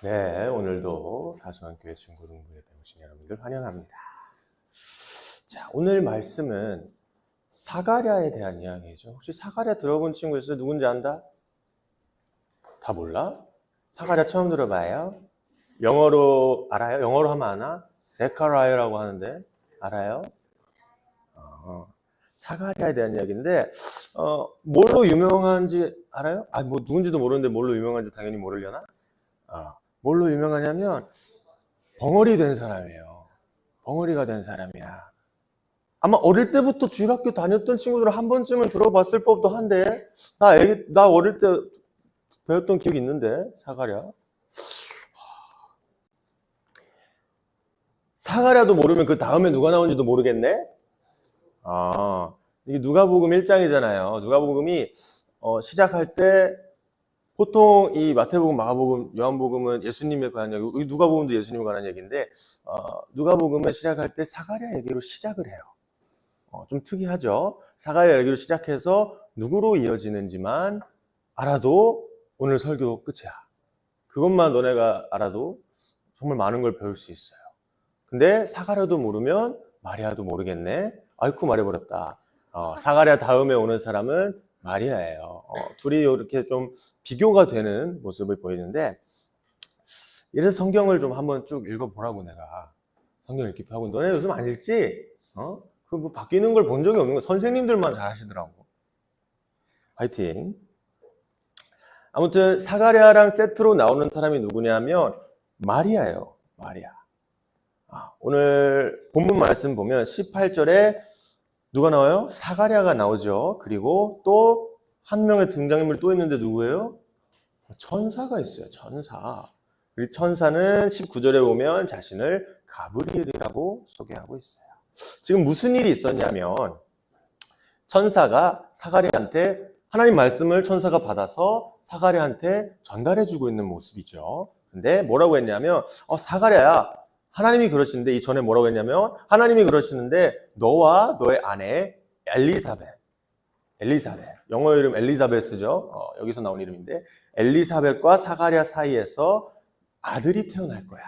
네, 오늘도 다수한교회 중고등부에 배우신 여러분들 환영합니다. 자, 오늘 말씀은 사가랴에 대한 이야기죠. 혹시 사가랴 들어본 친구 있어요? 누군지 안다? 다 몰라? 사가랴 처음 들어봐요? 영어로 알아요? 영어로 하면 아나? 제카라이라고 하는데 알아요? 사가랴에 대한 이야기인데 뭘로 유명한지 알아요? 뭐 누군지도 모르는데 뭘로 유명한지 당연히 모르려나? 뭘로 유명하냐면 벙어리 된 사람이에요. 벙어리가 된 사람이야. 아마 어릴 때부터 주일학교 다녔던 친구들은 한 번쯤은 들어봤을 법도 한데, 나 어릴 때 배웠던 기억이 있는데, 사가랴. 사가랴도 모르면 그 다음에 누가 나온지도 모르겠네? 이게 누가복음 1장이잖아요. 누가복음이 시작할 때 보통 이 마태복음, 마가복음, 요한복음은 예수님에 관한 얘기, 누가복음도 예수님에 관한 얘기인데, 누가복음은 시작할 때 사가랴 얘기로 시작을 해요. 좀 특이하죠? 사가랴 얘기로 시작해서 누구로 이어지는지만 알아도 오늘 설교 끝이야. 그것만 너네가 알아도 정말 많은 걸 배울 수 있어요. 근데 사가랴도 모르면 마리아도 모르겠네. 아이쿠 말해버렸다. 사가랴 다음에 오는 사람은 마리아예요. 둘이 이렇게 좀 비교가 되는 모습을 보이는데, 이래서 성경을 좀 한번 쭉 읽어보라고 내가 성경 읽기 하고. 너네 요즘 안 읽지? 그 뭐 바뀌는 걸 본 적이 없는 거. 선생님들만 잘 하시더라고. 화이팅. 아무튼 사가랴랑 세트로 나오는 사람이 누구냐면 마리아예요. 마리아. 오늘 본문 말씀 보면 18절에 누가 나와요? 사가랴가 나오죠. 그리고 또 한 명의 등장인물이 또 있는데 누구예요? 천사가 있어요. 천사. 이 천사는 19절에 보면 자신을 가브리엘이라고 소개하고 있어요. 지금 무슨 일이 있었냐면 천사가 사가랴한테 하나님 말씀을 천사가 받아서 사가랴한테 전달해주고 있는 모습이죠. 근데 뭐라고 했냐면 사가랴야, 하나님이 그러시는데, 이전에 뭐라고 했냐면 하나님이 그러시는데 너와 너의 아내 엘리사벳, 영어 이름 엘리자베스죠. 여기서 나온 이름인데 엘리사벳과 사가랴 사이에서 아들이 태어날 거야,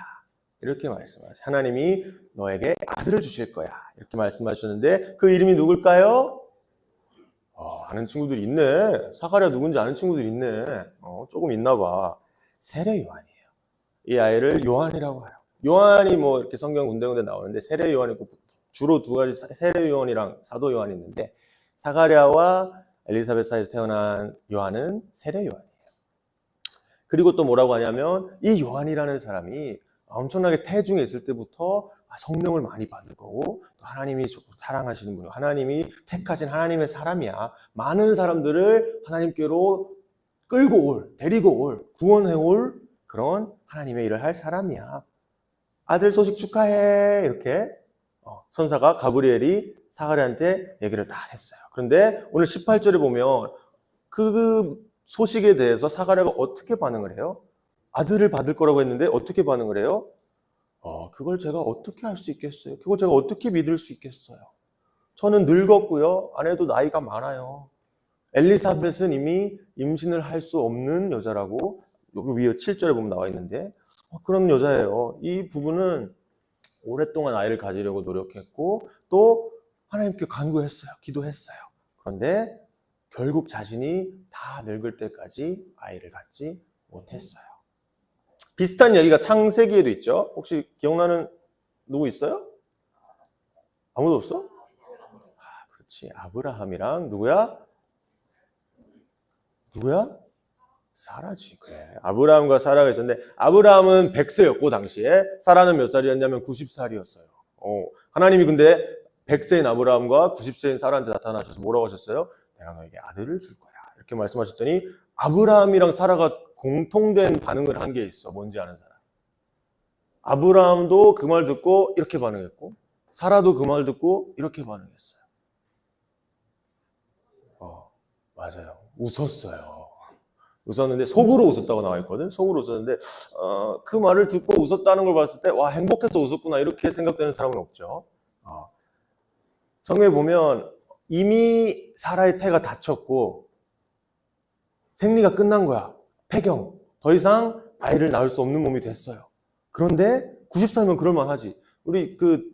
이렇게 말씀하세요. 하나님이 너에게 아들을 주실 거야, 이렇게 말씀하셨는데 그 이름이 누굴까요? 아는 친구들이 있네. 사가랴 누군지 아는 친구들이 있네. 조금 있나 봐. 세례 요한이에요. 이 아이를 요한이라고 해요. 요한이 뭐 이렇게 성경 군데군데 나오는데 세례 요한이 있고, 주로 두 가지, 세례 요한이랑 사도 요한이 있는데 사가랴와 엘리사벳 사이에서 태어난 요한은 세례 요한이에요. 그리고 또 뭐라고 하냐면 이 요한이라는 사람이 엄청나게 태중에 있을 때부터 성령을 많이 받을 거고, 또 하나님이 사랑하시는 분이고 하나님이 택하신 하나님의 사람이야. 많은 사람들을 하나님께로 끌고 올, 데리고 올, 구원해 올 그런 하나님의 일을 할 사람이야. 아들 소식 축하해, 이렇게 천사가 가브리엘이 사가랴한테 얘기를 다 했어요. 그런데 오늘 18절에 보면 그 소식에 대해서 사가랴가 어떻게 반응을 해요? 아들을 받을 거라고 했는데 어떻게 반응을 해요? 그걸 제가 어떻게 할 수 있겠어요? 그걸 제가 어떻게 믿을 수 있겠어요? 저는 늙었고요. 아내도 나이가 많아요. 엘리사벳은 이미 임신을 할 수 없는 여자라고 여기 위에 7절에 보면 나와 있는데 그런 여자예요. 이 부부는 오랫동안 아이를 가지려고 노력했고 또 하나님께 간구했어요. 기도했어요. 그런데 결국 자신이 다 늙을 때까지 아이를 갖지 못했어요. 비슷한 얘기가 창세기에도 있죠. 혹시 기억나는 누구 있어요? 아무도 없어? 그렇지. 아브라함이랑 누구야? 사라지. 그래. 아브라함과 사라가 있었는데 아브라함은 100세였고 당시에 사라는 몇 살이었냐면 90살이었어요. 하나님이 근데 100세인 아브라함과 90세인 사라한테 나타나셔서 뭐라고 하셨어요? 내가 너에게 아들을 줄 거야, 이렇게 말씀하셨더니 아브라함이랑 사라가 공통된 반응을 한 게 있어. 뭔지 아는 사람? 아브라함도 그 말 듣고 이렇게 반응했고 사라도 그 말 듣고 이렇게 반응했어요. 맞아요. 웃었는데 속으로 웃었다고 나와 있거든. 속으로 웃었는데 그 말을 듣고 웃었다는 걸 봤을 때 와, 행복해서 웃었구나, 이렇게 생각되는 사람은 없죠. 성경에 보면 이미 사라의 태가 닫혔고 생리가 끝난 거야. 폐경. 더 이상 아이를 낳을 수 없는 몸이 됐어요. 그런데 90살이면 그럴만하지. 우리 그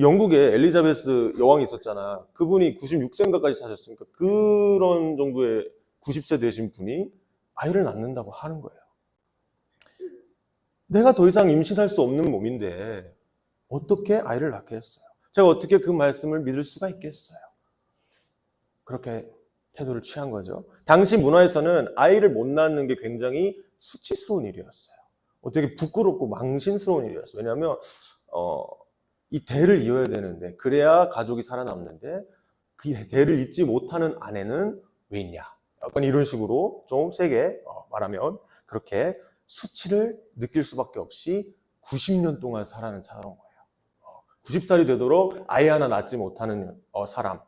영국에 엘리자베스 여왕이 있었잖아. 그분이 96세인가까지 사셨으니까 그런 정도의 90세 되신 분이 아이를 낳는다고 하는 거예요. 내가 더 이상 임신할 수 없는 몸인데 어떻게 아이를 낳겠어요? 제가 어떻게 그 말씀을 믿을 수가 있겠어요? 그렇게 태도를 취한 거죠. 당시 문화에서는 아이를 못 낳는 게 굉장히 수치스러운 일이었어요. 되게 부끄럽고 망신스러운 일이었어요. 왜냐하면 이 대를 이어야 되는데, 그래야 가족이 살아남는데 그 대를 잇지 못하는 아내는 왜 있냐? 약간 이런 식으로 좀 세게 말하면 그렇게 수치를 느낄 수밖에 없이 90년 동안 살아낸 거예요. 90살이 되도록 아이 하나 낳지 못하는 사람.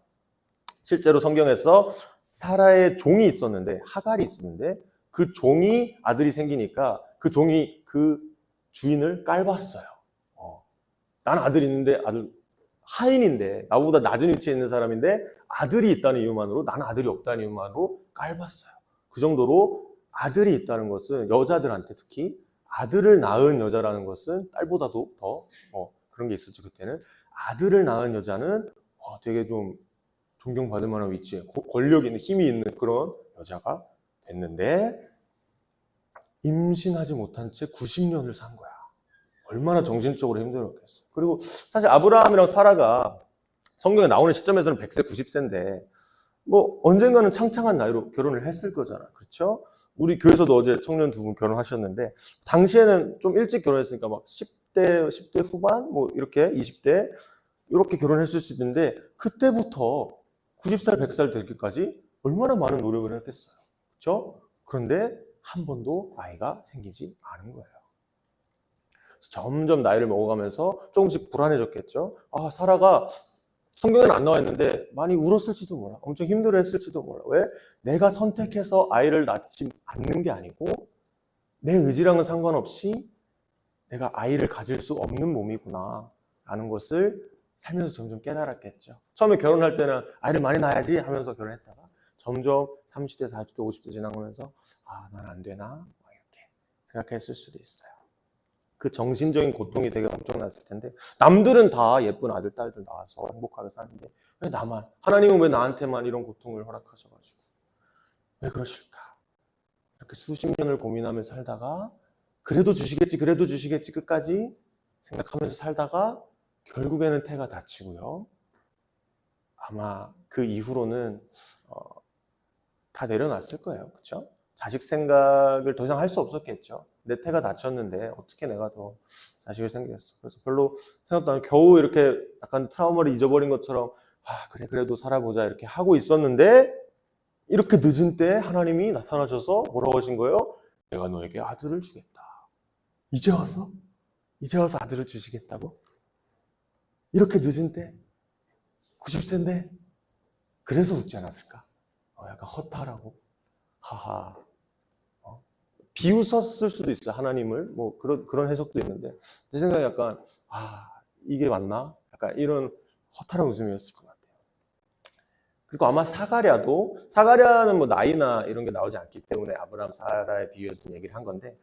실제로 성경에서 사라의 종이 있었는데, 하갈이 있었는데, 그 종이 아들이 생기니까 그 종이 그 주인을 깔봤어요. 난 아들이 있는데, 아들 하인인데, 나보다 낮은 위치에 있는 사람인데 아들이 있다는 이유만으로, 나는 아들이 없다는 이유만으로 깔봤어요. 그 정도로 아들이 있다는 것은, 여자들한테 특히 아들을 낳은 여자라는 것은 딸보다도 더 그런 게 있었죠. 그때는 아들을 낳은 여자는 되게 좀 존경받을 만한 위치에 권력 있는, 힘이 있는 그런 여자가 됐는데, 임신하지 못한 채 90년을 산 거야. 얼마나 정신적으로 힘들었겠어. 그리고 사실 아브라함이랑 사라가 성경에 나오는 시점에서는 100세, 90세인데 뭐 언젠가는 창창한 나이로 결혼을 했을 거잖아. 그렇죠? 우리 교회에서도 어제 청년 두 분 결혼하셨는데, 당시에는 좀 일찍 결혼했으니까 막 10대 후반, 뭐 이렇게 20대 이렇게 결혼했을 수 있는데, 그때부터 90살, 100살 되기까지 얼마나 많은 노력을 했겠어요. 그렇죠? 그런데 한 번도 아이가 생기지 않은 거예요. 점점 나이를 먹어가면서 조금씩 불안해졌겠죠. 사라가 성경에는 안 나와 있는데 많이 울었을지도 몰라. 엄청 힘들어했을지도 몰라. 왜? 내가 선택해서 아이를 낳지 않는 게 아니고 내 의지랑은 상관없이 내가 아이를 가질 수 없는 몸이구나 라는 것을 살면서 점점 깨달았겠죠. 처음에 결혼할 때는 아이를 많이 낳아야지 하면서 결혼했다가 점점 30대, 40대, 50대 지나가면서 난 안 되나? 이렇게 생각했을 수도 있어요. 그 정신적인 고통이 되게 엄청났을 텐데, 남들은 다 예쁜 아들, 딸들 낳아서 행복하게 사는데 왜 나만, 하나님은 왜 나한테만 이런 고통을 허락하셔가지고 왜 그러실까? 이렇게 수십 년을 고민하면서 살다가 그래도 주시겠지 끝까지 생각하면서 살다가 결국에는 태가 다치고요. 아마 그 이후로는 다 내려놨을 거예요. 그렇죠? 자식 생각을 더 이상 할 수 없었겠죠. 내 태가 다쳤는데 어떻게 내가 더 자식을 생겼어. 그래서 별로 생각도 안 하고 겨우 이렇게 약간 트라우마를 잊어버린 것처럼 그래도 살아보자 이렇게 하고 있었는데, 이렇게 늦은 때 하나님이 나타나셔서 뭐라고 하신 거예요? 내가 너에게 아들을 주겠다. 이제 와서 아들을 주시겠다고? 이렇게 늦은 때 90세인데 그래서 웃지 않았을까? 약간 허탈하고 하하. 비웃었을 수도 있어요. 하나님을. 뭐 그런 해석도 있는데, 제 생각에 약간 이게 맞나? 약간 이런 허탈한 웃음이었을 것 같아요. 그리고 아마 사가랴는 뭐 나이나 이런 게 나오지 않기 때문에 아브라함, 사라의 비유에서 얘기를 한 건데,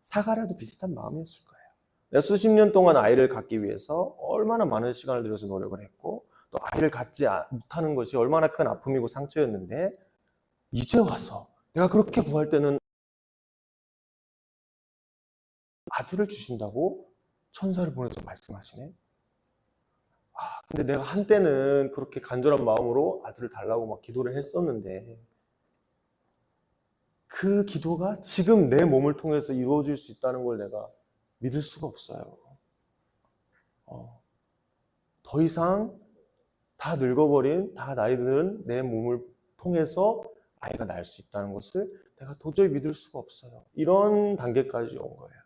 사가랴도 비슷한 마음이었을 거예요. 내가 수십 년 동안 아이를 갖기 위해서 얼마나 많은 시간을 들여서 노력을 했고, 또 아이를 갖지 못하는 것이 얼마나 큰 아픔이고 상처였는데, 이제 와서 내가 그렇게 구할 때는 아들을 주신다고 천사를 보내서 말씀하시네. 근데 내가 한때는 그렇게 간절한 마음으로 아들을 달라고 막 기도를 했었는데, 그 기도가 지금 내 몸을 통해서 이루어질 수 있다는 걸 내가 믿을 수가 없어요. 더 이상 다 늙어버린, 다 나이 든 내 몸을 통해서 아이가 날 수 있다는 것을 내가 도저히 믿을 수가 없어요. 이런 단계까지 온 거예요.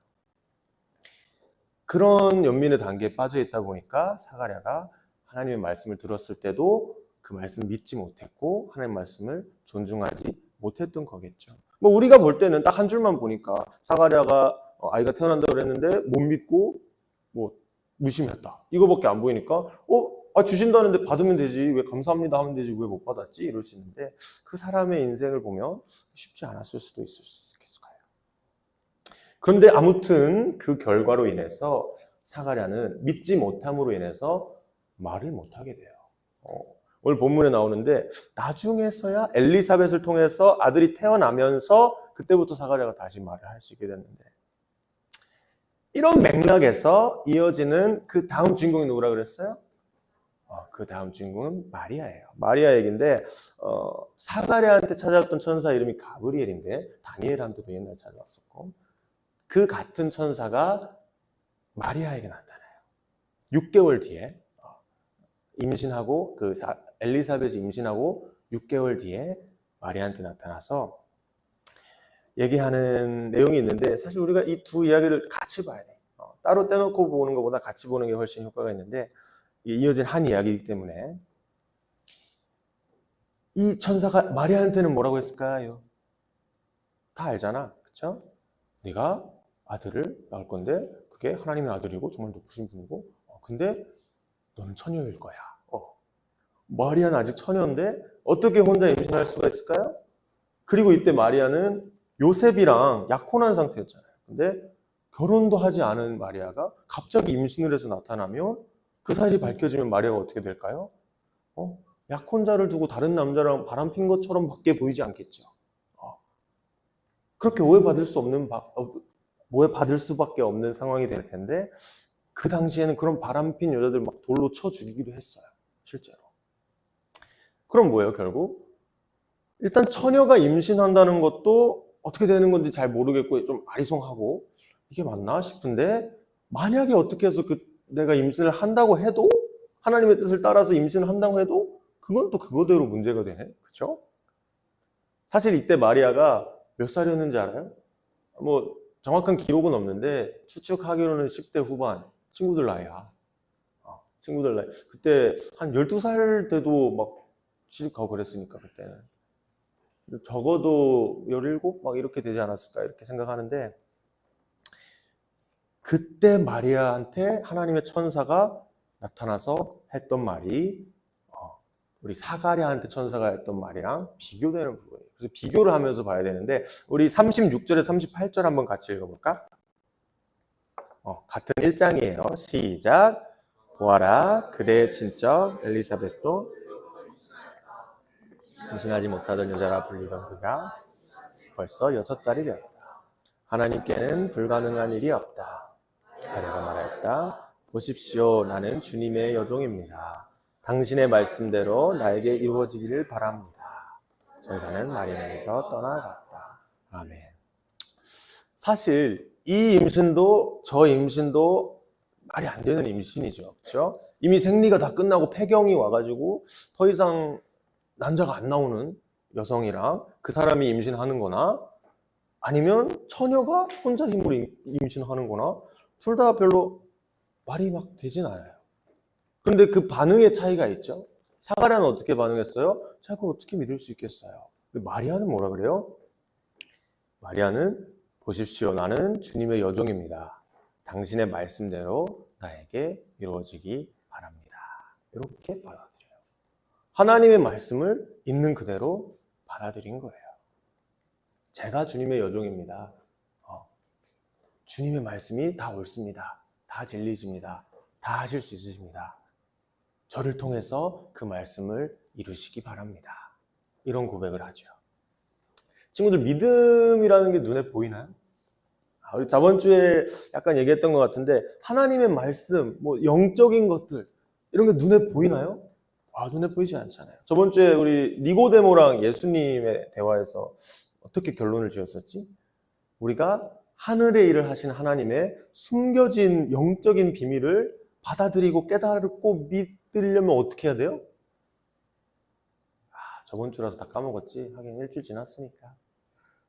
그런 연민의 단계에 빠져 있다 보니까 사가랴가 하나님의 말씀을 들었을 때도 그 말씀을 믿지 못했고 하나님의 말씀을 존중하지 못했던 거겠죠. 뭐 우리가 볼 때는 딱 한 줄만 보니까 사가랴가 아이가 태어난다고 그랬는데 못 믿고 뭐 무심했다. 이거밖에 안 보이니까 주신다는데 받으면 되지, 왜 감사합니다 하면 되지, 왜 못 받았지? 이럴 수 있는데, 그 사람의 인생을 보면 쉽지 않았을 수도 있을 거예요. 그런데 아무튼 그 결과로 인해서 사가랴는 믿지 못함으로 인해서 말을 못하게 돼요. 오늘 본문에 나오는데 나중에서야 엘리사벳을 통해서 아들이 태어나면서 그때부터 사가랴가 다시 말을 할 수 있게 됐는데, 이런 맥락에서 이어지는 그 다음 주인공이 누구라 그랬어요? 그 다음 주인공은 마리아예요. 마리아 얘기인데 사가랴한테 찾아왔던 천사 이름이 가브리엘인데 다니엘한테도 옛날에 찾아왔었고, 그 같은 천사가 마리아에게 나타나요. 6개월 뒤에 임신하고 엘리사벳이 임신하고 6개월 뒤에 마리아한테 나타나서 얘기하는 내용이 있는데, 사실 우리가 이 두 이야기를 같이 봐야 돼. 따로 떼놓고 보는 것보다 같이 보는 게 훨씬 효과가 있는데, 이어진 한 이야기이기 때문에. 이 천사가 마리아한테는 뭐라고 했을까요? 다 알잖아, 그쵸? 네가 아들을 낳을 건데 그게 하나님의 아들이고 정말 높으신 분이고, 근데 너는 처녀일 거야. 마리아는 아직 처녀인데 어떻게 혼자 임신할 수가 있을까요? 그리고 이때 마리아는 요셉이랑 약혼한 상태였잖아요. 근데 결혼도 하지 않은 마리아가 갑자기 임신을 해서 나타나면 그 사실이 밝혀지면 마리아가 어떻게 될까요? 약혼자를 두고 다른 남자랑 바람핀 것처럼 밖에 보이지 않겠죠. 그렇게 오해받을 수밖에 없는 상황이 될 텐데, 그 당시에는 그런 바람핀 여자들 막 돌로 쳐 죽이기도 했어요, 실제로. 그럼 뭐예요, 결국? 일단 처녀가 임신한다는 것도 어떻게 되는 건지 잘 모르겠고 좀 아리송하고 이게 맞나 싶은데, 만약에 어떻게 해서 내가 임신을 한다고 해도, 하나님의 뜻을 따라서 임신을 한다고 해도 그건 또 그거대로 문제가 되네, 그렇죠? 사실 이때 마리아가 몇 살이었는지 알아요? 뭐 정확한 기록은 없는데 추측하기로는 10대 후반, 친구들 나이야. 친구들 나이. 그때 한 12살 때도 막 시집가고 그랬으니까, 그때는. 적어도 17? 막 이렇게 되지 않았을까 이렇게 생각하는데, 그때 마리아한테 하나님의 천사가 나타나서 했던 말이 우리 사가랴한테 천사가 했던 말이랑 비교되는 부분이에요. 그래서 비교를 하면서 봐야 되는데, 우리 36절에 38절 한번 같이 읽어볼까? 같은 1장이에요. 시작. 보아라, 그대의 친척 엘리사벳도 임신하지 못하던 여자라 불리던 그가 벌써 6달이 되었다. 하나님께는 불가능한 일이 없다. 마리아가 말하였다. 보십시오, 나는 주님의 여종입니다. 당신의 말씀대로 나에게 이루어지기를 바랍니다. 천사는 마리아에게서 떠나갔다. 아멘. 사실 이 임신도 저 임신도 말이 안 되는 임신이죠, 그렇죠? 이미 생리가 다 끝나고 폐경이 와가지고 더 이상 난자가 안 나오는 여성이랑 그 사람이 임신하는 거나, 아니면 처녀가 혼자 힘으로 임신하는 거나, 둘 다 별로 말이 막 되진 않아요. 그런데 그 반응의 차이가 있죠. 사가랴는 어떻게 반응했어요? 제가 그걸 어떻게 믿을 수 있겠어요? 근데 마리아는 뭐라 그래요? 마리아는 보십시오, 나는 주님의 여종입니다. 당신의 말씀대로 나에게 이루어지기 바랍니다. 이렇게 받아들여요. 하나님의 말씀을 있는 그대로 받아들인 거예요. 제가 주님의 여종입니다. 주님의 말씀이 다 옳습니다. 다 진리십니다. 다 하실 수 있으십니다. 저를 통해서 그 말씀을 이루시기 바랍니다. 이런 고백을 하죠. 친구들, 믿음이라는 게 눈에 보이나요? 우리 저번 주에 약간 얘기했던 것 같은데, 하나님의 말씀, 뭐 영적인 것들, 이런 게 눈에 보이나요? 눈에 보이지 않잖아요. 저번 주에 우리 니고데모랑 예수님의 대화에서 어떻게 결론을 지었었지? 우리가 하늘의 일을 하신 하나님의 숨겨진 영적인 비밀을 받아들이고 깨닫고 믿으려면 어떻게 해야 돼요? 저번 주라서 다 까먹었지. 하긴 일주일 지났으니까.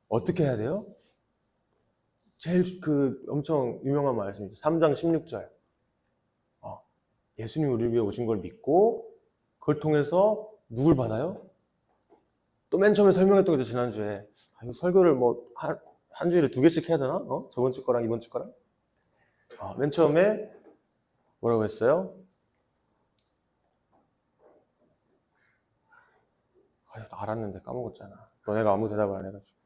어떻게 해야 돼요? 제일 엄청 유명한 말씀이죠. 3장 16절. 예수님이 우리를 위해 오신 걸 믿고 그걸 통해서 누굴 받아요? 또 맨 처음에 설명했던 거죠, 지난주에. 이거 설교를 뭐 한 주일에 2개씩 해야 되나? 저번 주 거랑 이번 주 거랑? 맨 처음에 뭐라고 했어요? 알았는데 까먹었잖아. 너네가 아무 대답을 안 해가지고.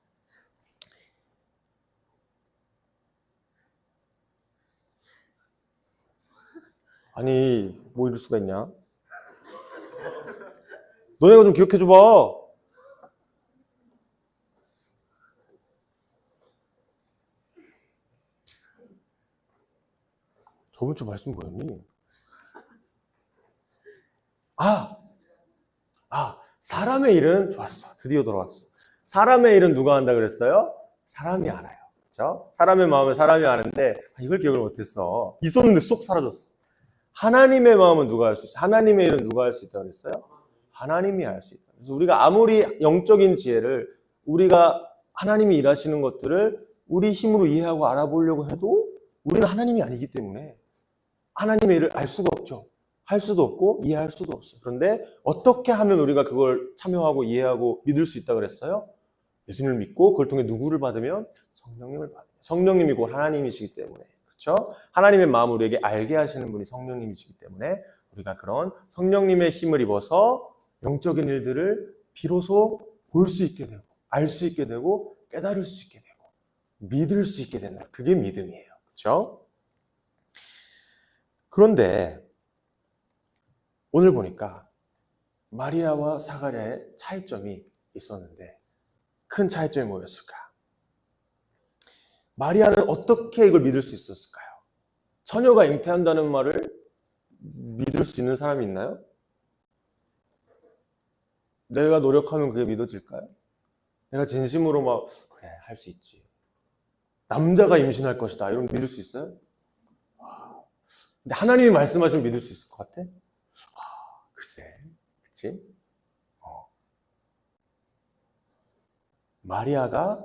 아니, 뭐 이럴 수가 있냐? 너네가 좀 기억해줘봐. 저번 주 말씀 뭐였니? 사람의 일은 좋았어. 드디어 돌아왔어. 사람의 일은 누가 한다 그랬어요? 사람이 알아요. 그렇죠? 사람의 마음은 사람이 아는데 이걸 기억을 못했어. 있었는데 쏙 사라졌어. 하나님의 마음은 누가 할 수 있어? 하나님의 일은 누가 할 수 있다고 그랬어요? 하나님이 할 수 있다. 그래서 우리가 아무리 영적인 지혜를 우리가 하나님이 일하시는 것들을 우리 힘으로 이해하고 알아보려고 해도 우리는 하나님이 아니기 때문에 하나님의 일을 알 수가 없죠. 할 수도 없고 이해할 수도 없어요. 그런데 어떻게 하면 우리가 그걸 참여하고 이해하고 믿을 수 있다고 그랬어요? 예수님을 믿고 그걸 통해 누구를 받으면? 성령님을 받으면. 성령님이 곧 하나님이시기 때문에. 그렇죠? 하나님의 마음을 우리에게 알게 하시는 분이 성령님이시기 때문에 우리가 그런 성령님의 힘을 입어서 영적인 일들을 비로소 볼 수 있게 되고 알 수 있게 되고 깨달을 수 있게 되고 믿을 수 있게 된다. 그게 믿음이에요. 그렇죠? 그런데 오늘 보니까 마리아와 사가랴의 차이점이 있었는데 큰 차이점이 뭐였을까? 마리아는 어떻게 이걸 믿을 수 있었을까요? 처녀가 잉태한다는 말을 믿을 수 있는 사람이 있나요? 내가 노력하면 그게 믿어질까요? 내가 진심으로 막 그래 할 수 있지. 남자가 임신할 것이다. 이런 믿을 수 있어요? 근데 하나님이 말씀하시면 믿을 수 있을 것 같아? 글쎄, 그치? 마리아가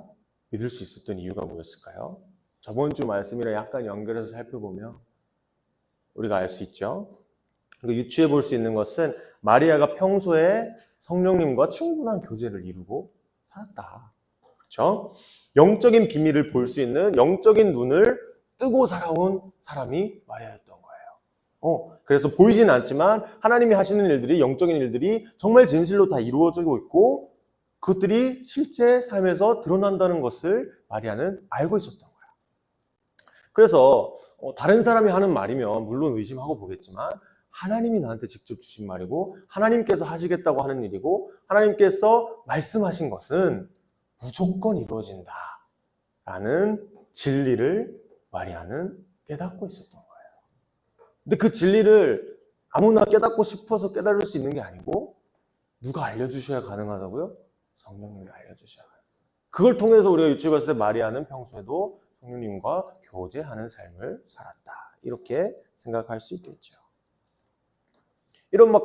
믿을 수 있었던 이유가 뭐였을까요? 저번 주 말씀이랑 약간 연결해서 살펴보면 우리가 알 수 있죠. 그리고 유추해 볼 수 있는 것은 마리아가 평소에 성령님과 충분한 교제를 이루고 살았다. 그렇죠? 영적인 비밀을 볼 수 있는 영적인 눈을 뜨고 살아온 사람이 마리아였던 거예요. 그래서 보이진 않지만 하나님이 하시는 일들이 영적인 일들이 정말 진실로 다 이루어지고 있고 그것들이 실제 삶에서 드러난다는 것을 마리아는 알고 있었던 거예요. 그래서 다른 사람이 하는 말이면 물론 의심하고 보겠지만 하나님이 나한테 직접 주신 말이고 하나님께서 하시겠다고 하는 일이고 하나님께서 말씀하신 것은 무조건 이루어진다 라는 진리를 마리아는 깨닫고 있었던 거예요. 근데 그 진리를 아무나 깨닫고 싶어서 깨달을 수 있는 게 아니고 누가 알려주셔야 가능하다고요? 성령님이 알려주셔야 가능해요. 그걸 통해서 우리가 유추해 봤을 때 마리아는 평소에도 성령님과 교제하는 삶을 살았다. 이렇게 생각할 수 있겠죠. 이런 막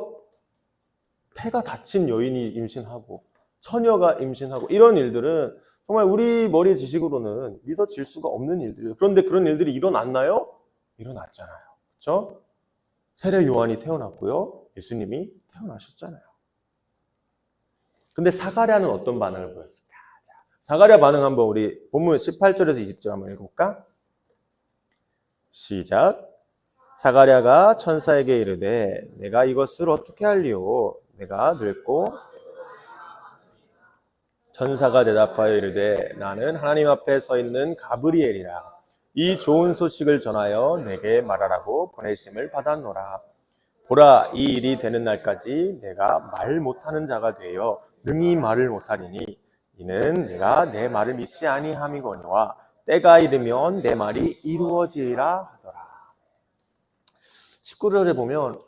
폐가 다친 여인이 임신하고 처녀가 임신하고 이런 일들은 정말 우리 머리 지식으로는 믿어질 수가 없는 일들이에요. 그런데 그런 일들이 일어났나요? 일어났잖아요. 그렇죠? 세례 요한이 태어났고요. 예수님이 태어나셨잖아요. 근데 사가랴는 어떤 반응을 보였을까? 사가랴 반응 한번 우리 본문 18절에서 20절 한번 읽어볼까? 시작. 사가랴가 천사에게 이르되 내가 이것을 어떻게 할리오? 내가 늙고 천사가 대답하여 이르되 나는 하나님 앞에 서 있는 가브리엘이라. 이 좋은 소식을 전하여 내게 말하라고 보내심을 받았노라. 보라, 이 일이 되는 날까지 내가 말 못하는 자가 되어 능히 말을 못하리니 이는 내가 내 말을 믿지 아니함이거니와 때가 이르면 내 말이 이루어지리라 하더라. 19절에 보면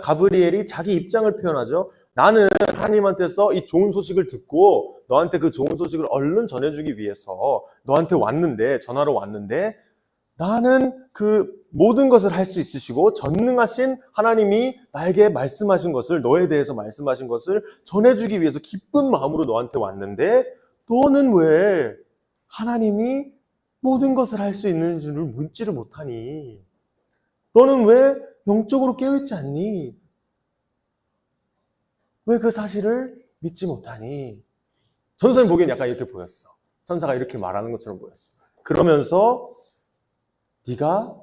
가브리엘이 자기 입장을 표현하죠. 나는 하나님한테서 이 좋은 소식을 듣고 너한테 그 좋은 소식을 얼른 전해주기 위해서 너한테 왔는데, 전화로 왔는데 나는 그 모든 것을 할 수 있으시고 전능하신 하나님이 나에게 말씀하신 것을, 너에 대해서 말씀하신 것을 전해주기 위해서 기쁜 마음으로 너한테 왔는데 너는 왜 하나님이 모든 것을 할 수 있는 줄을 믿지를 못하니? 너는 왜 영적으로 깨어있지 않니? 왜 그 사실을 믿지 못하니? 전선이 보기엔 약간 이렇게 보였어. 천사가 이렇게 말하는 것처럼 보였어. 그러면서 네가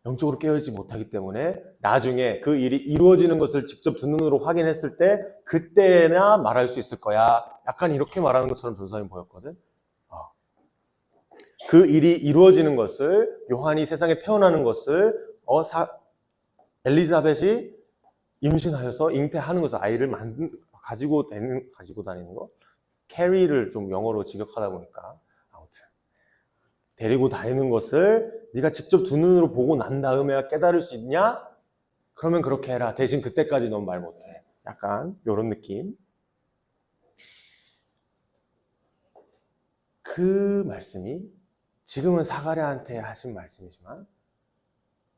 영적으로 깨어있지 못하기 때문에 나중에 그 일이 이루어지는 것을 직접 두 눈으로 확인했을 때 그때나 말할 수 있을 거야. 약간 이렇게 말하는 것처럼 전선이 보였거든. 그 일이 이루어지는 것을, 요한이 세상에 태어나는 것을 엘리자벳이 임신하여서 잉태하는 것을 아이를 가지고 다니는 거. 캐리를 좀 영어로 직역하다 보니까 아무튼 데리고 다니는 것을 네가 직접 두 눈으로 보고 난 다음에야 깨달을 수 있냐? 그러면 그렇게 해라. 대신 그때까지 넌 말 못해. 약간 이런 느낌. 그 말씀이 지금은 사가랴한테 하신 말씀이지만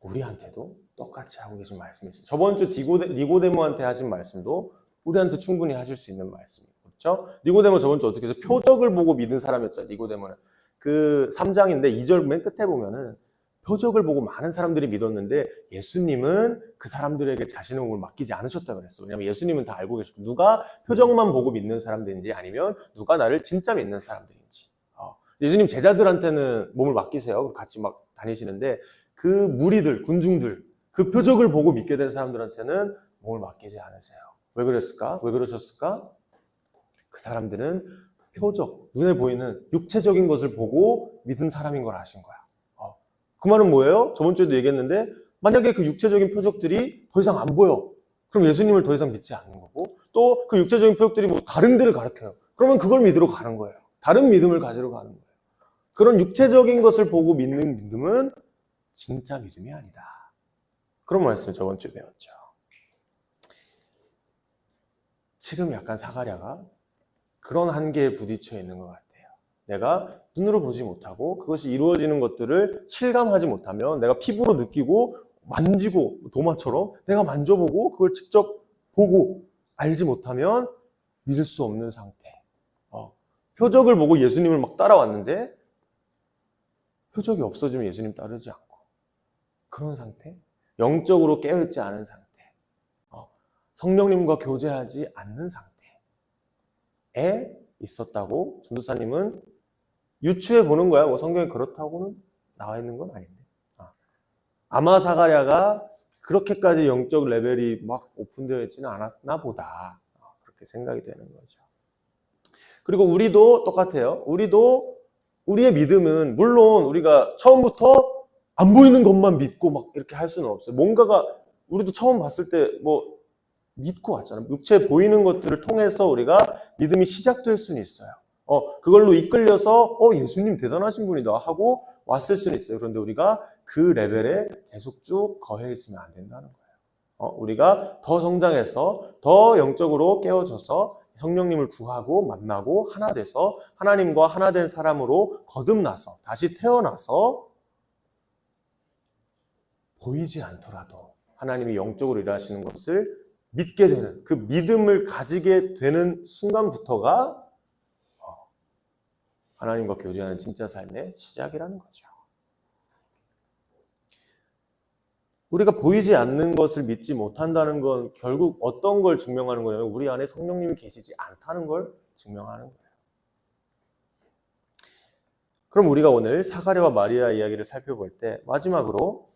우리한테도 똑같이 하고 계신 말씀이죠. 저번 주 니고데모한테 하신 말씀도 우리한테 충분히 하실 수 있는 말씀이에요. 그렇죠? 니고데모 저번 주 어떻게 해서 표적을 보고 믿은 사람이었죠. 니고데모는 그 3장인데 2절 맨 끝에 보면은 표적을 보고 많은 사람들이 믿었는데 예수님은 그 사람들에게 자신의 몸을 맡기지 않으셨다고 그랬어요. 왜냐하면 예수님은 다 알고 계시고 누가 표적만 보고 믿는 사람들인지 아니면 누가 나를 진짜 믿는 사람들인지. 예수님 제자들한테는 몸을 맡기세요. 같이 막 다니시는데 그 무리들, 군중들, 그 표적을 보고 믿게 된 사람들한테는 몸을 맡기지 않으세요. 왜 그랬을까? 왜 그러셨을까? 그 사람들은 표적, 눈에 보이는 육체적인 것을 보고 믿은 사람인 걸 아신 거야. 그 말은 뭐예요? 저번 주에도 얘기했는데 만약에 그 육체적인 표적들이 더 이상 안 보여. 그럼 예수님을 더 이상 믿지 않는 거고 또 그 육체적인 표적들이 뭐 다른 데를 가르쳐요. 그러면 그걸 믿으러 가는 거예요. 다른 믿음을 가지러 가는 거예요. 그런 육체적인 것을 보고 믿는 믿음은 진짜 믿음이 아니다. 그런 말씀 저번 주에 배웠죠. 지금 약간 사가랴가 그런 한계에 부딪혀 있는 것 같아요. 내가 눈으로 보지 못하고 그것이 이루어지는 것들을 실감하지 못하면 내가 피부로 느끼고 만지고 도마처럼 내가 만져보고 그걸 직접 보고 알지 못하면 믿을 수 없는 상태. 표적을 보고 예수님을 막 따라왔는데 표적이 없어지면 예수님 따르지 않고 그런 상태? 영적으로 깨어있지 않은 상태. 성령님과 교제하지 않는 상태에 있었다고 전도사님은 유추해 보는 거야. 뭐 성경에 그렇다고는 나와 있는 건 아닌데. 아마 사가랴가 그렇게까지 영적 레벨이 막 오픈되어 있지는 않았나 보다. 그렇게 생각이 되는 거죠. 그리고 우리도 똑같아요. 우리도 우리의 믿음은 물론 우리가 처음부터 안 보이는 것만 믿고 막 이렇게 할 수는 없어요. 뭔가가 우리도 처음 봤을 때 뭐 믿고 왔잖아요. 육체에 보이는 것들을 통해서 우리가 믿음이 시작될 수는 있어요. 그걸로 이끌려서 예수님 대단하신 분이다 하고 왔을 수는 있어요. 그런데 우리가 그 레벨에 계속 쭉 거해 있으면 안 된다는 거예요. 우리가 더 성장해서 더 영적으로 깨어져서 성령님을 구하고 만나고 하나 돼서 하나님과 하나 된 사람으로 거듭나서 다시 태어나서 보이지 않더라도 하나님이 영적으로 일하시는 것을 믿게 되는 그 믿음을 가지게 되는 순간부터가 하나님과 교제하는 진짜 삶의 시작이라는 거죠. 우리가 보이지 않는 것을 믿지 못한다는 건 결국 어떤 걸 증명하는 거냐면 우리 안에 성령님이 계시지 않다는 걸 증명하는 거예요. 그럼 우리가 오늘 사가랴와 마리아 이야기를 살펴볼 때 마지막으로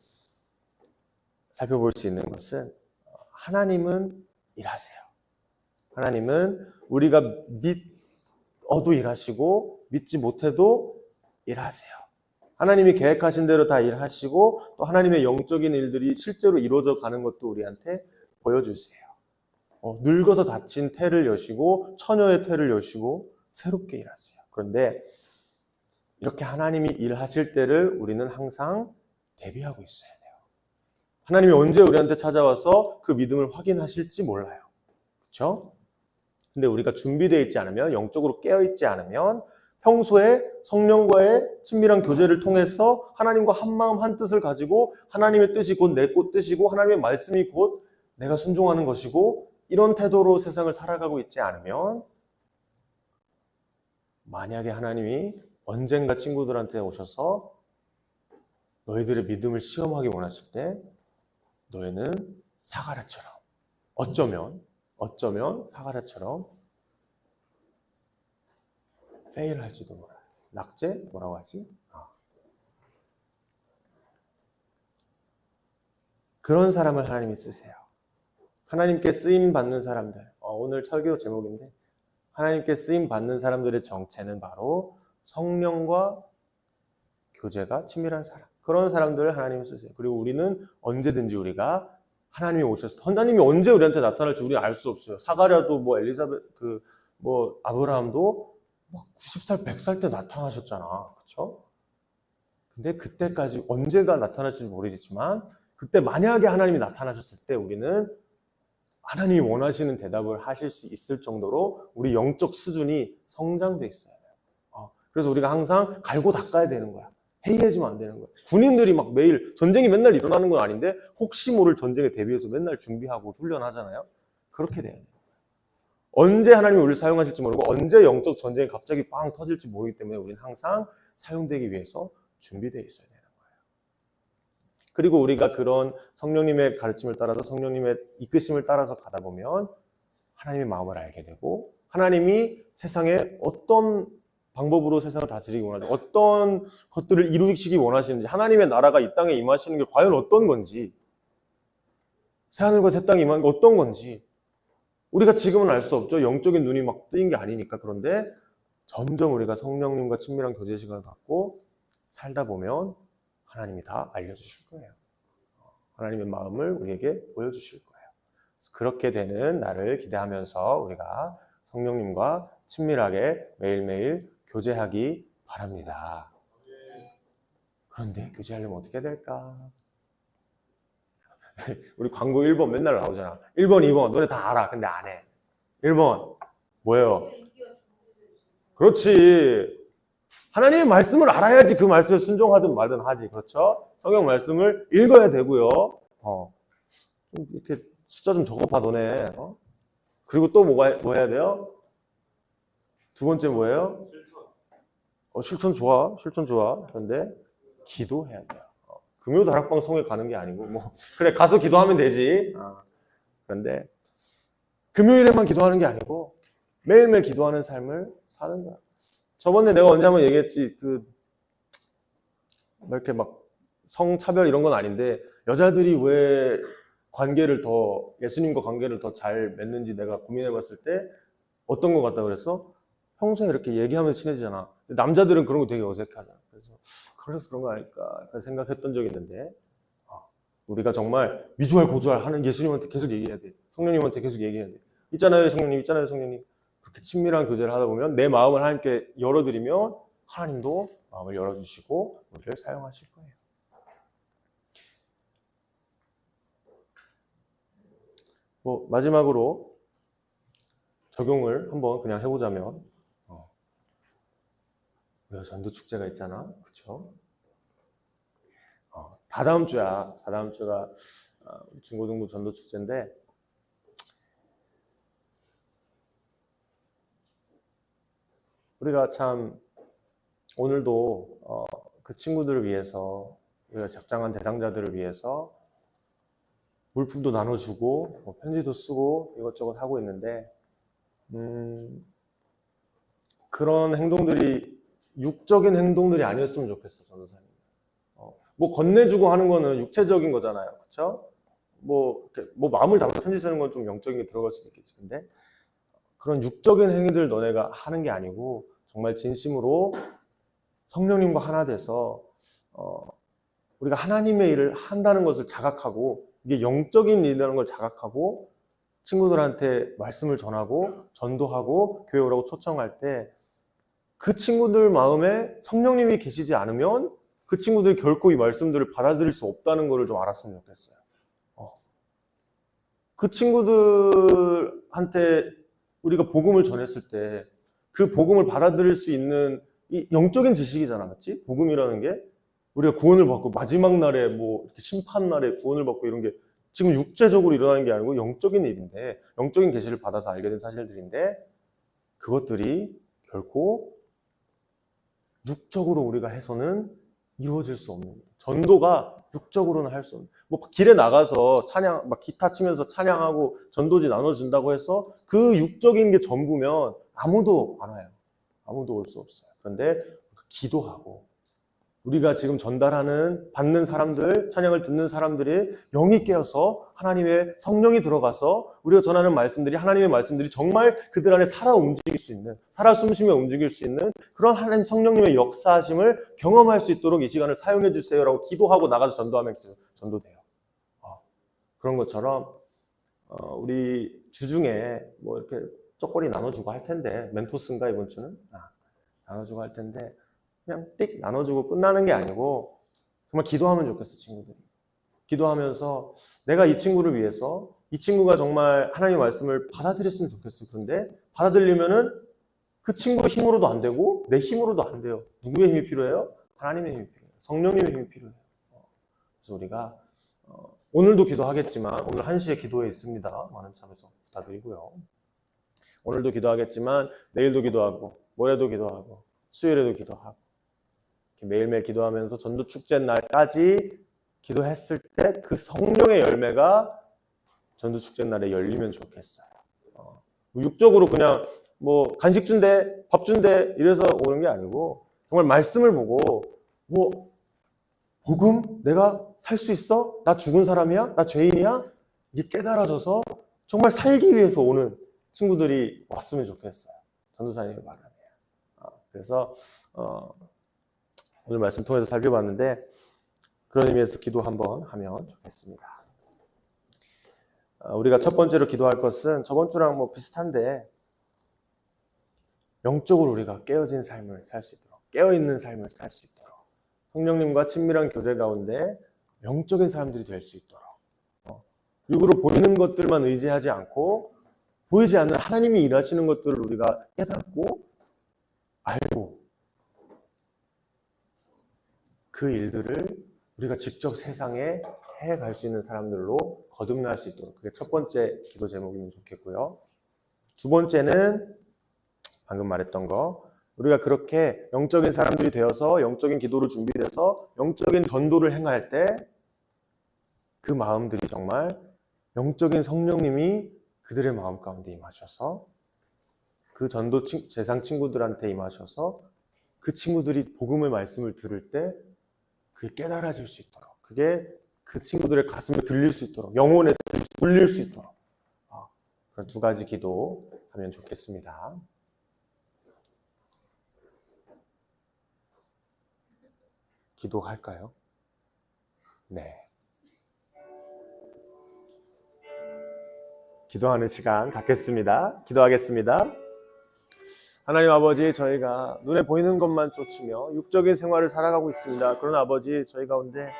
살펴볼 수 있는 것은 하나님은 일하세요. 하나님은 우리가 믿어도 일하시고 믿지 못해도 일하세요. 하나님이 계획하신 대로 다 일하시고 또 하나님의 영적인 일들이 실제로 이루어져 가는 것도 우리한테 보여주세요. 늙어서 닫힌 태를 여시고 처녀의 태를 여시고 새롭게 일하세요. 그런데 이렇게 하나님이 일하실 때를 우리는 항상 대비하고 있어야 돼요. 하나님이 언제 우리한테 찾아와서 그 믿음을 확인하실지 몰라요. 그렇죠? 근데 우리가 준비되어 있지 않으면, 영적으로 깨어있지 않으면 평소에 성령과의 친밀한 교제를 통해서 하나님과 한마음 한뜻을 가지고 하나님의 뜻이 곧 내 뜻이고 하나님의 말씀이 곧 내가 순종하는 것이고 이런 태도로 세상을 살아가고 있지 않으면 만약에 하나님이 언젠가 친구들한테 오셔서 너희들의 믿음을 시험하기 원하실 때 너희는 사가랴처럼 어쩌면 사가랴처럼 페일할지도 몰라요. 낙제? 뭐라고 하지? 그런 사람을 하나님이 쓰세요. 하나님께 쓰임 받는 사람들. 오늘 설교 제목인데 하나님께 쓰임 받는 사람들의 정체는 바로 성령과 교제가 친밀한 사람. 그런 사람들을 하나님이 쓰세요. 그리고 우리는 언제든지 우리가 하나님이 오셔서 하나님이 언제 우리한테 나타날지 우리는 알 수 없어요. 사가랴도 뭐 엘리사벳 뭐 아브라함도 막 90살, 100살 때 나타나셨잖아. 그렇죠? 근데 그때까지 언제가 나타날지 모르겠지만 그때 만약에 하나님이 나타나셨을 때 우리는 하나님이 원하시는 대답을 하실 수 있을 정도로 우리 영적 수준이 성장돼 있어요. 그래서 우리가 항상 갈고 닦아야 되는 거야. 해이해지면 안 되는 거야. 군인들이 막 매일 전쟁이 맨날 일어나는 건 아닌데 혹시 모를 전쟁에 대비해서 맨날 준비하고 훈련하잖아요. 그렇게 돼야 돼요. 언제 하나님이 우리를 사용하실지 모르고 언제 영적 전쟁이 갑자기 빵 터질지 모르기 때문에 우리는 항상 사용되기 위해서 준비되어 있어야 되는 거예요. 그리고 우리가 그런 성령님의 가르침을 따라서 성령님의 이끄심을 따라서 가다 보면 하나님의 마음을 알게 되고 하나님이 세상에 어떤 방법으로 세상을 다스리기 원하시고 어떤 것들을 이루시기 원하시는지 하나님의 나라가 이 땅에 임하시는 게 과연 어떤 건지 새하늘과 새 땅에 임하는 게 어떤 건지 우리가 지금은 알 수 없죠. 영적인 눈이 막 뜨인 게 아니니까. 그런데 점점 우리가 성령님과 친밀한 교제 시간을 갖고 살다 보면 하나님이 다 알려주실 거예요. 하나님의 마음을 우리에게 보여주실 거예요. 그렇게 되는 날을 기대하면서 우리가 성령님과 친밀하게 매일매일 교제하기 바랍니다. 그런데 교제하려면 어떻게 될까? 우리 광고 1번 맨날 나오잖아. 1번, 2번 노래 다 알아. 근데 안 해. 1번 뭐예요? 그렇지. 하나님의 말씀을 알아야지 그 말씀에 순종하든 말든 하지. 그렇죠? 성경 말씀을 읽어야 되고요. 좀 이렇게 숫자 좀 적어봐 너네. 그리고 또 뭐 해야 돼요? 두 번째 뭐예요? 실천 좋아. 실천 좋아. 그런데 기도해야 돼요. 금요 다락방송에 가는 게 아니고 뭐 그래 가서 기도하면 되지. 그런데 금요일에만 기도하는 게 아니고 매일매일 기도하는 삶을 사는 거야. 저번에 내가 언제 한번 얘기했지. 이렇게 막 성차별 이런 건 아닌데 여자들이 왜 관계를 더 예수님과 관계를 더 잘 맺는지 내가 고민해봤을 때 어떤 것 같다 그랬어? 평소에 이렇게 얘기하면서 친해지잖아. 남자들은 그런 거 되게 어색하잖아. 그래서 그런 거 아닐까 생각했던 적이 있는데 우리가 정말 미주알 고주알 하는 예수님한테 계속 얘기해야 돼. 성령님한테 계속 얘기해야 돼. 있잖아요 성령님, 있잖아요 성령님. 그렇게 친밀한 교제를 하다 보면 내 마음을 하나님께 열어드리면 하나님도 마음을 열어주시고 우리를 사용하실 거예요. 뭐 마지막으로 적용을 한번 그냥 해보자면 우리가 전도 축제가 있잖아, 그렇죠? 다다음 주야. 다다음 주가 중고등부 전도 축제인데 우리가 참 오늘도 그 친구들을 위해서 우리가 작정한 대상자들을 위해서 물품도 나눠주고 뭐 편지도 쓰고 이것저것 하고 있는데 그런 행동들이 육적인 행동들이 아니었으면 좋겠어, 전도사님. 뭐 건네주고 하는 거는 육체적인 거잖아요, 그렇죠? 뭐 마음을 담아 편지 쓰는 건 좀 영적인 게 들어갈 수도 있겠지. 근데 그런 육적인 행위들 너네가 하는 게 아니고 정말 진심으로 성령님과 하나 돼서 우리가 하나님의 일을 한다는 것을 자각하고 이게 영적인 일이라는 걸 자각하고 친구들한테 말씀을 전하고 전도하고 교회 오라고 초청할 때 그 친구들 마음에 성령님이 계시지 않으면 그 친구들이 결코 이 말씀들을 받아들일 수 없다는 것을 좀 알았으면 좋겠어요. 그 친구들한테 우리가 복음을 전했을 때 그 복음을 받아들일 수 있는 이 영적인 지식이잖아, 맞지? 복음이라는 게 우리가 구원을 받고 마지막 날에 뭐 이렇게 심판 날에 구원을 받고 이런 게 지금 육체적으로 일어나는 게 아니고 영적인 일인데 영적인 계시를 받아서 알게 된 사실들인데 그것들이 결코 육적으로 우리가 해서는 이루어질 수 없는 전도가 육적으로는 할 수 없는 뭐 길에 나가서 찬양 막 기타 치면서 찬양하고 전도지 나눠준다고 해서 그 육적인 게 전부면 아무도 안 와요. 아무도 올 수 없어요. 그런데 기도하고 우리가 지금 전달하는 받는 사람들, 찬양을 듣는 사람들이 영이 깨어서 하나님의 성령이 들어가서 우리가 전하는 말씀들이 하나님의 말씀들이 정말 그들 안에 살아 움직일 수 있는, 살아 숨쉬며 움직일 수 있는 그런 하나님 성령님의 역사하심을 경험할 수 있도록 이 시간을 사용해 주세요라고 기도하고 나가서 전도하면 전도돼요. 그런 것처럼 우리 주중에 뭐 이렇게 쪽거리 나눠주고 할 텐데, 멘토스인가 이번 주는? 나눠주고 할 텐데 그냥 띡 나눠주고 끝나는 게 아니고 정말 기도하면 좋겠어, 친구들이. 기도하면서 내가 이 친구를 위해서 이 친구가 정말 하나님의 말씀을 받아들였으면 좋겠어. 그런데 받아들이면은 그 친구의 힘으로도 안 되고 내 힘으로도 안 돼요. 누구의 힘이 필요해요? 하나님의 힘이 필요해요. 성령님의 힘이 필요해요. 그래서 우리가 오늘도 기도하겠지만 오늘 1시에 기도회 있습니다. 많은 참여서 부탁드리고요. 오늘도 기도하겠지만 내일도 기도하고 모레도 기도하고 수요일에도 기도하고 매일매일 기도하면서 전도 축제 날까지 기도했을 때 그 성령의 열매가 전도 축제 날에 열리면 좋겠어요. 육적으로 그냥 뭐 간식 준대, 밥 준대 이래서 오는 게 아니고 정말 말씀을 보고 뭐 복음? 내가 살 수 있어? 나 죽은 사람이야? 나 죄인이야? 이게 깨달아져서 정말 살기 위해서 오는 친구들이 왔으면 좋겠어요. 전도사님의 바람이에요. 그래서 오늘 말씀 통해서 살펴봤는데 그런 의미에서 기도 한번 하면 좋겠습니다. 우리가 첫 번째로 기도할 것은 저번 주랑 뭐 비슷한데 영적으로 우리가 깨어진 삶을 살 수 있도록, 깨어있는 삶을 살 수 있도록 성령님과 친밀한 교제 가운데 영적인 사람들이 될 수 있도록 육으로 보이는 것들만 의지하지 않고 보이지 않는 하나님이 일하시는 것들을 우리가 깨닫고 알고 그 일들을 우리가 직접 세상에 해갈 수 있는 사람들로 거듭날 수 있도록 그게 첫 번째 기도 제목이면 좋겠고요. 두 번째는 방금 말했던 거 우리가 그렇게 영적인 사람들이 되어서 영적인 기도로 준비돼서 영적인 전도를 행할 때 그 마음들이 정말 영적인 성령님이 그들의 마음 가운데 임하셔서 그 전도 세상 친구들한테 임하셔서 그 친구들이 복음의 말씀을 들을 때 그게 깨달아질 수 있도록 그게 그 친구들의 가슴에 들릴 수 있도록 영혼에 울릴 수 있도록 그런 두 가지 기도하면 좋겠습니다. 기도할까요? 네. 기도하는 시간 갖겠습니다. 기도하겠습니다. 하나님 아버지, 저희가 눈에 보이는 것만 쫓으며 육적인 생활을 살아가고 있습니다. 그런 아버지, 저희 가운데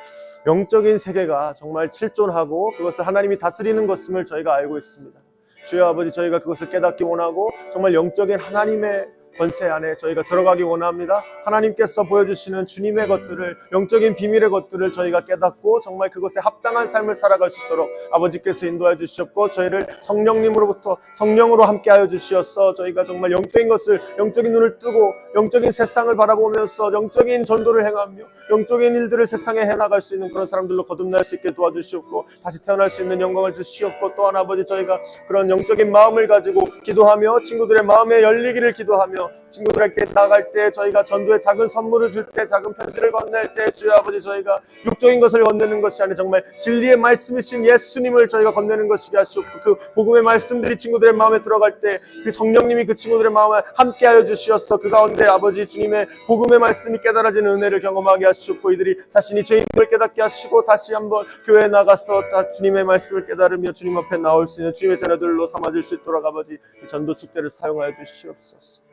영적인 세계가 정말 실존하고 그것을 하나님이 다스리는 것임을 저희가 알고 있습니다. 주여 아버지, 저희가 그것을 깨닫기 원하고 정말 영적인 하나님의 권세 안에 저희가 들어가기 원합니다. 하나님께서 보여주시는 주님의 것들을 영적인 비밀의 것들을 저희가 깨닫고 정말 그것에 합당한 삶을 살아갈 수 있도록 아버지께서 인도해 주시옵고 저희를 성령님으로부터 성령으로 함께하여 주시어서 저희가 정말 영적인 것을 영적인 눈을 뜨고 영적인 세상을 바라보면서 영적인 전도를 행하며 영적인 일들을 세상에 해나갈 수 있는 그런 사람들로 거듭날 수 있게 도와주시옵고 다시 태어날 수 있는 영광을 주시옵고 또한 아버지 저희가 그런 영적인 마음을 가지고 기도하며 친구들의 마음에 열리기를 기도하며 친구들에게 나갈 때 저희가 전도에 작은 선물을 줄 때 작은 편지를 건넬 때 주여 아버지 저희가 육적인 것을 건네는 것이 아니라 정말 진리의 말씀이신 예수님을 저희가 건네는 것이게 하시옵고 그 복음의 말씀들이 친구들의 마음에 들어갈 때 그 성령님이 그 친구들의 마음에 함께하여 주시어서 그 가운데 아버지 주님의 복음의 말씀이 깨달아지는 은혜를 경험하게 하시옵고 이들이 자신이 죄인을 깨닫게 하시고 다시 한번 교회에 나가서 다 주님의 말씀을 깨달으며 주님 앞에 나올 수 있는 주님의 자녀들로 삼아질 수 있도록 아버지 이 전도 축제를 사용하여 주시옵소서.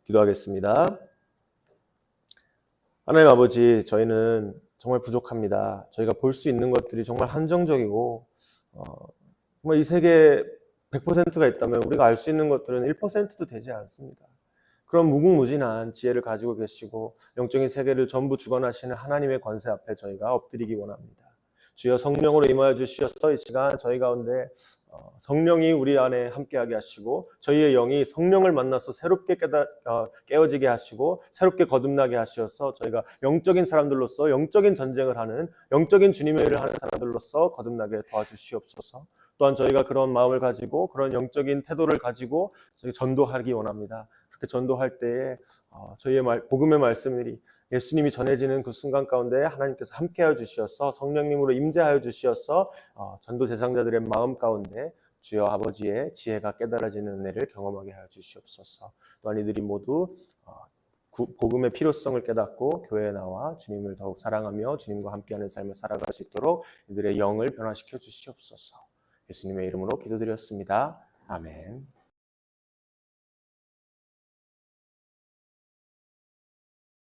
기도하겠습니다. 하나님 아버지, 저희는 정말 부족합니다. 저희가 볼 수 있는 것들이 정말 한정적이고 정말 이 세계에 100%가 있다면 우리가 알 수 있는 것들은 1%도 되지 않습니다. 그런 무궁무진한 지혜를 가지고 계시고 영적인 세계를 전부 주관하시는 하나님의 권세 앞에 저희가 엎드리기 원합니다. 주여 성령으로 임하여 주시어서 이 시간 저희 가운데 성령이 우리 안에 함께하게 하시고 저희의 영이 성령을 만나서 새롭게 깨어지게 하시고 새롭게 거듭나게 하시어서 저희가 영적인 사람들로서 영적인 전쟁을 하는 영적인 주님의 일을 하는 사람들로서 거듭나게 도와주시옵소서. 또한 저희가 그런 마음을 가지고 그런 영적인 태도를 가지고 저희 전도하기 원합니다. 그렇게 전도할 때에 저희의 복음의 말씀들이 예수님이 전해지는 그 순간 가운데 하나님께서 함께하여 주시어서 성령님으로 임재하여 주시어서 전도 대상자들의 마음 가운데 주여 아버지의 지혜가 깨달아지는 은혜를 경험하게 하여 주시옵소서. 또한 이들이 모두 복음의 필요성을 깨닫고 교회에 나와 주님을 더욱 사랑하며 주님과 함께하는 삶을 살아갈 수 있도록 이들의 영을 변화시켜 주시옵소서. 예수님의 이름으로 기도드렸습니다. 아멘.